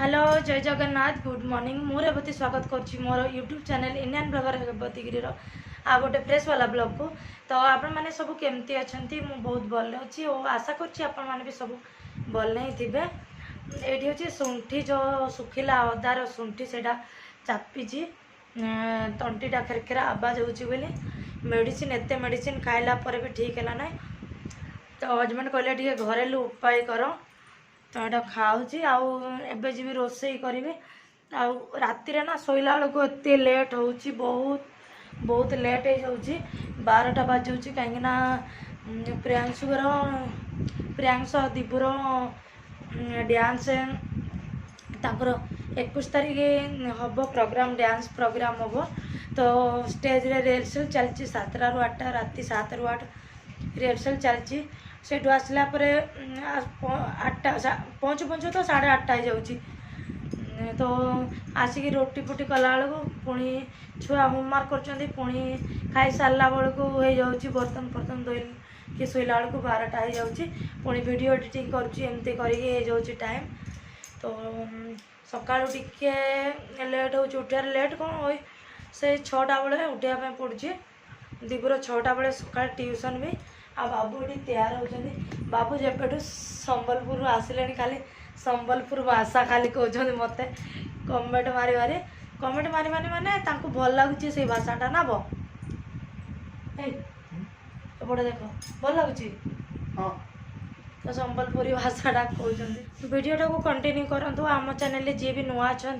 Hello जय Jagannath good morning मु रेवती स्वागत करुँची मोर यूट्यूब चैनल इंडियन ब्लॉगर रेवतीगिरी आ गोटे फ्रेश वाला ब्लॉग को। तो आपण मैंने सब केमती अच्छा मु बहुत भल अच्छी और आशा कर सब भल नहीं थे। ये हूँ शुंठी जो सुखिला अदार शुंठी से चापीची तंटीटा खेरखेरा आवाज हो मेडिसिन एत मेडिसिन खाइला भी ठीक है ना। तो हजबैंड कहले घरेलू उपाय कर तो यहाँ खाऊँगी आबे जी रोसई करी राति ना शोला बेलू एत लेट हो बहुत बहुत लेट हो 12टा बाजू कहीं प्रियांशु दीपुर डांस ताकर 21 तारीख हम प्रोग्राम डांस प्रोग्राम हम तो स्टेज रे रिहर्सल चलती 7टा ରୁ 8टा राति 7 ରୁ 8 रिहर्सल चलती से आसला 8टा पहुँचु पहुँचु तो 8:30 हो जाऊँगी। तो आसिक रोटी फुटी कला बेलू पुणी छुआ होमवर्क कर पुणी खाई सारा बेलू हो जाऊँगी बर्तन फर्तन धोई कि शोला बेलू 12टा हो जाऊँगी पुणी वीडियो एडिटिंग करमती कर टाइम। तो सका टिके लेट हो उठार लेट कौन हो से 6टा बेले उठापी पड़ुଛି दीपुर 6टा बेले सका ट्यूशन भी आ बाबू ये तैयार होती बाबू जेपेठू संबलपुर आसिले खाली संबलपुर भाषा खाली कहते मत कमेंट मारी माने भल लगुच से भाषाटा ना बो एपटे देख भल लगुच तो संबलपुरी भाषाटा कहते वीडियोटा को कंटिन्यू करूँ। आम चैनल जी भी नुआ अच्छा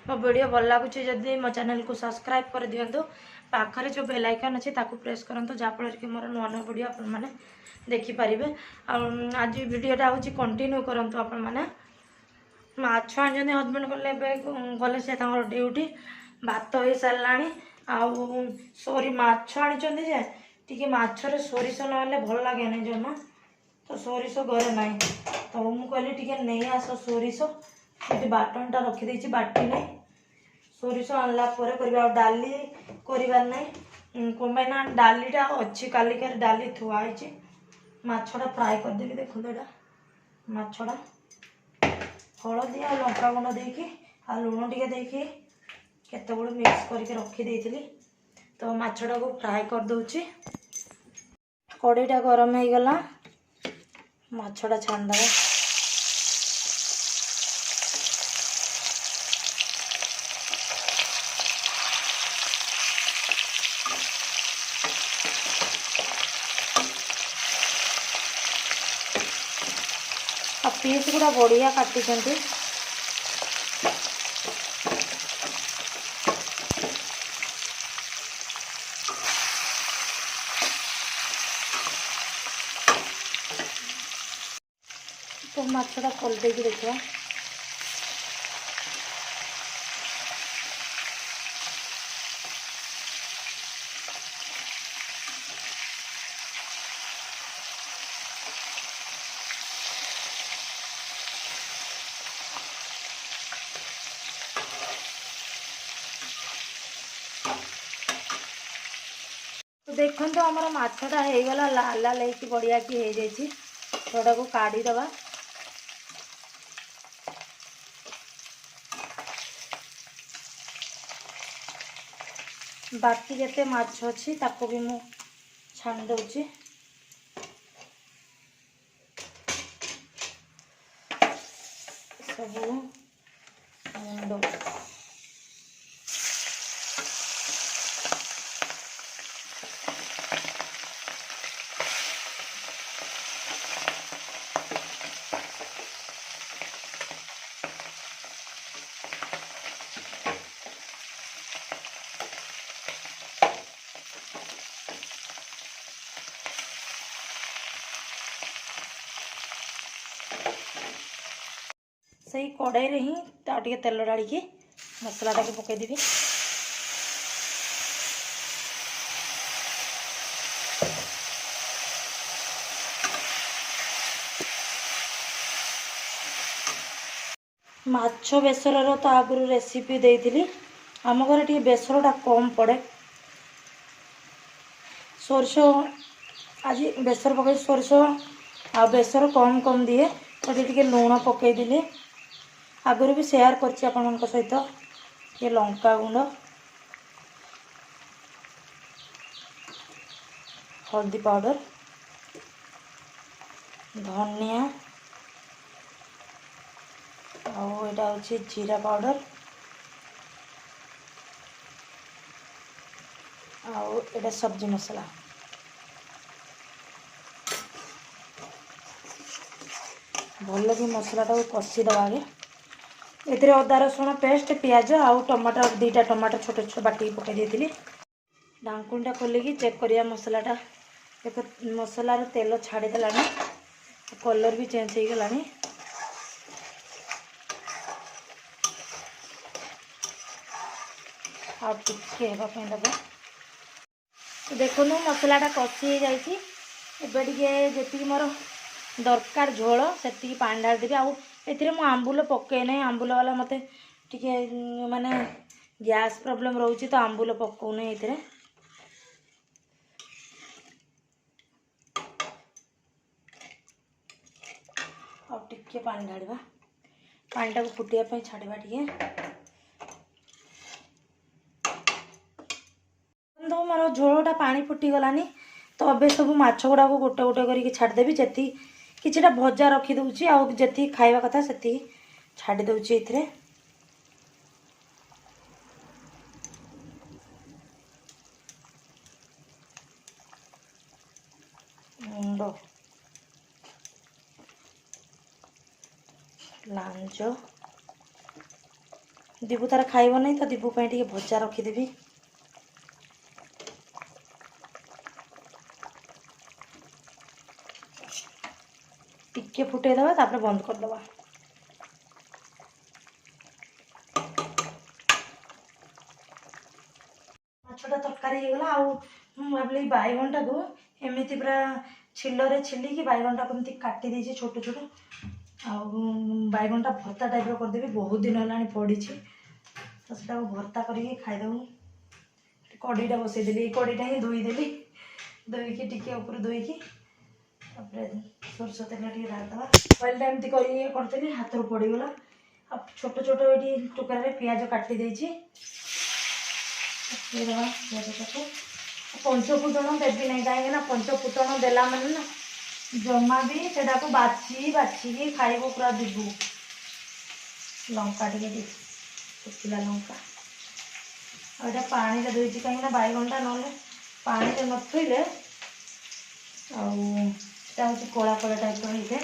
मो वीडियो भल लगुच जदि मो चैनल को सब्सक्राइब कर दिंतु पाखरे जो बेल आइकन अच्छे ताकू प्रेस करूँ जहाँफल कि मोर नुआ नुआ वीडियो आपण मैंने देखिपारे। आज वीडियोटा हूँ कंटिन्यू करूँ आपण मैंने माछ आनी हजबैंड गले गले से ड्यूटी भात हो सारा सोरी माछ आनी टी मछरे सोरिष ना भल लगे नहीं जमा तो सोरिष घरे ना तो मुझे कहली टी नहीं आस सोरिष बाटनटा रखीदे बाटी नहीं सोरिष आनला डाली करार ना कमाईना डालीटा अच्छी कालिकार डाली थुआई माछटा फ्राए करदेवी देखो यहाँ माछटा हलदी आ लंका गुंड देकी आ लुण टे देकी केत मिक्स करके रखीदे तो माछटा को फ्राए कर दूची कड़ईटा गरम हो गला माछटा छाणीदेव पीस गुड़ा बढ़िया काटी तो माछटा खोल देगी देखा तो देखो तो आमर मछटा होगला लाल लाल हो बढ़िया कि हो जाए छोटा को काढ़ीदवा बाकी जिते माछ अच्छी ताको भी मु छाणी दउची सब सही कड़ाई रे ही टे तेल डाली मसलाटा के पकईदेवी माछ बेसर तो आगुरी रेसिपी देती आम घर टे बेसरटा कम पड़े सोरष आज बेसर पकई सोरष आ बेसर कम कम दिए तो टे लुण पकईदेली आगुरी भी शेयर करछि आपन मन सहित। ये लंका गुंड, हल्दी पाउडर, धनिया और एटा होछि जीरा पाउडर और एटा सब्जी मसला। भल कि मसलाटा कषीदे आगे। एथिरे अदा रसुण पेस्ट, पियाज आउ टमाटर, 2टा टमाटर छोट छोट बाटी पकई देइथिली। ढांकुणीटा खोलिकी चेक करिया मसलाटा। देखो मसलार तेल छाड़ीदेलानी, कलर भी चेंज हो गलानी। आ टिके हेबापी देव। देखो मसलाटा कषी हो जाइए। एबे जी मोर दरकार झोल से पानी ढाल देवी। आउ ए आंबुल पकई ना, आंबुल वाला मत टे माने गैस प्रॉब्लम रोचे तो आंबुल पकाऊना ये। आ टिके पानी ढाड़ा, पानीटा को फुटापी छाड़ा टे। तो मोर झोलटा पानी फुटीगलानी। तो अबे सब माछ गुड़ा को गोटे गोटे करके छाड़देवी। जी किछिटा भजा रखीदे आउ जी खाଇବା कथा से छाड़ी दउची एथिरे। मुंड, लांज, दीबू तार खाइब नहीं तो दीबू टे भजा रखीदेवी। टिके फुटेदवा तापर बंद करदवा। माछटा तरकारी होगला। आउ भाविली बैगनटा को एमती पूरा छिलरे छिलिकी बैगनटा को एमती काटी देछि छोट छोट। आउ बैगनटा भर्ता टाइप करदेवी। बहुत दिन है पड़ी तो सेटा भर्ता करके खाईदेव। कड़ीटा बसईदेली, कड़ीटा ही धोईदेली। धोईकी टिके ऊपर धोईकी सरष तेल टे ढालदवा। ऑयलटा एमती करदेली, हाथ पड़गला। अब छोट छोट ये टुकड़े पियाज काटी देछि। पियाज पंचफुटण देवी ना, कहीं पंचफुटण देला माने ना जमा भी से बाछी बाछिकी खाइब पूरा दिबू। लंका टे सुखिला लंका और पानी धोई कहीं बैगनटा ना पानी नथले आउटा हूँ कला कला टाइप होते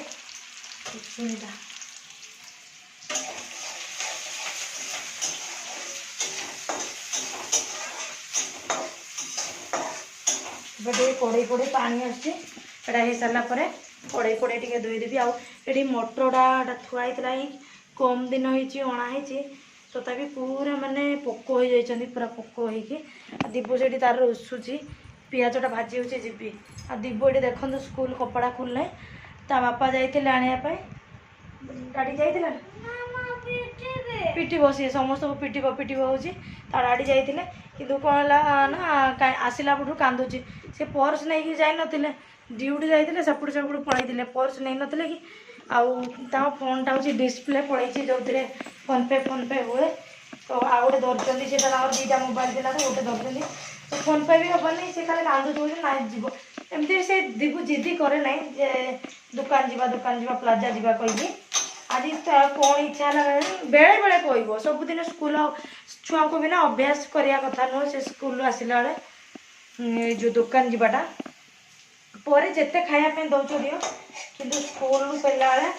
सुनीटा। कड़े कड़े पानी आसी सारा कड़े कड़े टे धोईदेवी। आड़ी मटरटा थुआई कम दिन होना तथापि पूरा माने पोक हो जाती, पूरा पोक हो दीबू से तार उषुची। पियाजटा भाजी हो जी आ दीबू ये देखो स्कूल कपड़ा खुलने ता बापा जाइए आने डाडी जाइए पिटब सी समस्त को पिटब पिटब हो डाडी जाइए कि कौन ना आसला बुठू कांदुची। से पर्स नहीं जाई नथिले, ड्यूटी जाइए सेपट सेपट पलैते पर्स नहीं नथिले कि आउ फोनटा हूँ डिस्प्ले पड़े जो फोन पे हुए। तो आउ गोटे धरती से 2टा मोबाइल दिला तो गोटे धरती तो फोन पे भी हेनी। से खाली कांदू ना जीव एमती से दीबू जिद्दी करे ना जे दुकान जीवा प्लाजा जीवा कही। आज कौन इच्छा है बेले बेले कह सबुदिन स्कूल छुआ को भी ना अभ्यास करने कथा नुह। से स्कूल आसला बेले जो दुकान जीवाटा पर जिते खायापी दौच दियो कि स्कूल फेरला बेले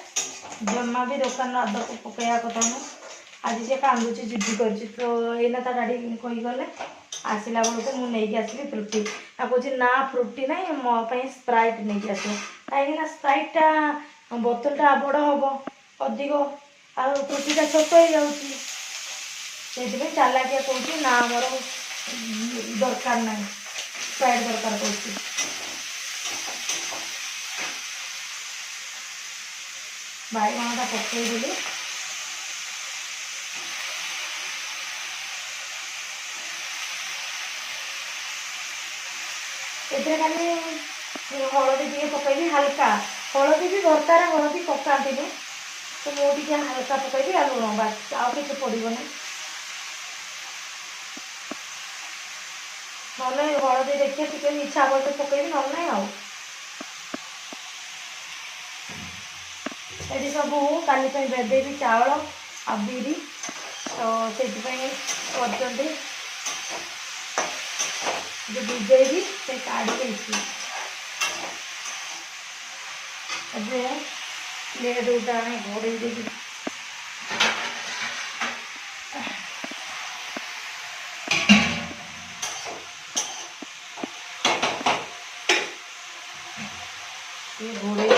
जमा भी दुकान आद को पकड़ा कथा नुह। आज से कांदुची जिद्दी कर तो एना ता डाडी कहीगले आसला बेलू मुझे आसली फ्रुटी कहे ना फ्रुटी ना मोपाई स्प्राइट नहीं आस कहीं स्प्राइटा बोतलटा बड़ हम अधिक आ फ्रुटीटा छोट हो जाती चालाकिया कौन ना मोर दरकार ना स्प्राइट दरकार कौन। बैगनटा पकईदेली एथे खाली हलदी टे पकईली हल्का हलदी भी भर्तार हलदी पकाती तो मुझे हल्का पकईबी आ लुण बास आउ कि पड़ोनी ना हलदी देखिए टे इच्छा कर तो पकईबी ना ना ये सब काली भेदेबी चावल आ बिरी तो से जो भिजेबी से काढ़ी प्लेट गोटा आने घोड़े देवी घोड़े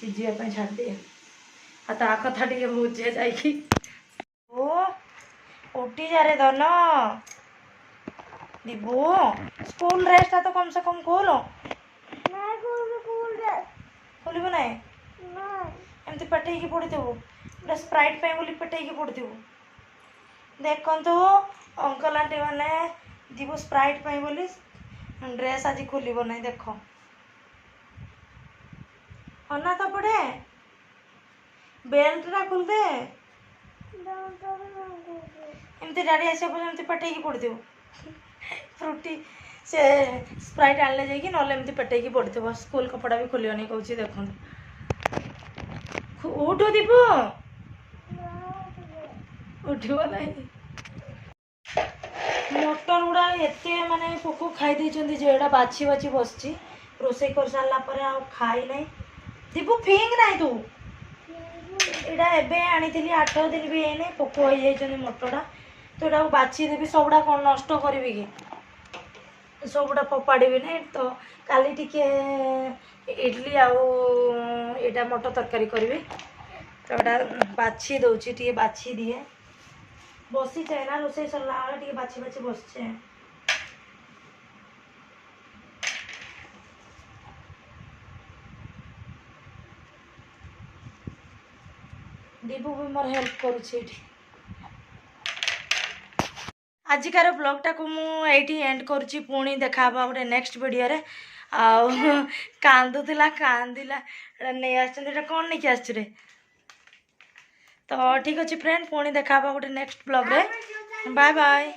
सीझापी छाड़ दिए ता कथा टे बुझे जा उठी जा रे धन दीबू स्कूल ड्रेस तो कम से कम खोलो खोल ना एमती पेटे पड़ू स्प्राइट बोली पेटे पड़ू देखु अंकल आंटी मैंने दीबू स्प्राइट बोली ड्रेस आज खोल ना देख अना तो पड़े बेल्ट टा खोल दे एमती डाडी आस पेटे पड़ू फ्रुटी से स्प्राइट आने जाकि ना एमती पेटे पड़ो स्कूल कपड़ा भी खोलियोनी कौन देखो उठ दीपू उठो ना मटन गुड़ा एत माने पोक खाई जो बाछी बाछी बस रोसे कर सारा खाई ना दीपू फिंग ना तू यहाँ एवं आनी 8 दिन भी है पोक हो जाती मटटा तो यहाँ बाछी देवी सबुड़ा कौन नष्ट करी कि सबुड़ा फोपाड़ी नहीं तो काली टिके इडली आटा मटर तरकारी करी तो यहाँ बाछी दौची टे बाछी दिए बसी चाहे ना रोसे सरला टे बाछी बाछी बसचे दीपू भी मोर हेल्प करुच्छे आजिकार ब्लॉगटा को मुझे एंड करुच्ची पुणी देखा गोटे नेक्स्ट वीडियो रे कांदुला कांदिला नहीं आसटा कौन नहीं आस तो ठीक अच्छे फ्रेंड पुणी देखा गोटे नेक्स्ट ब्लॉग रे बाय बाय।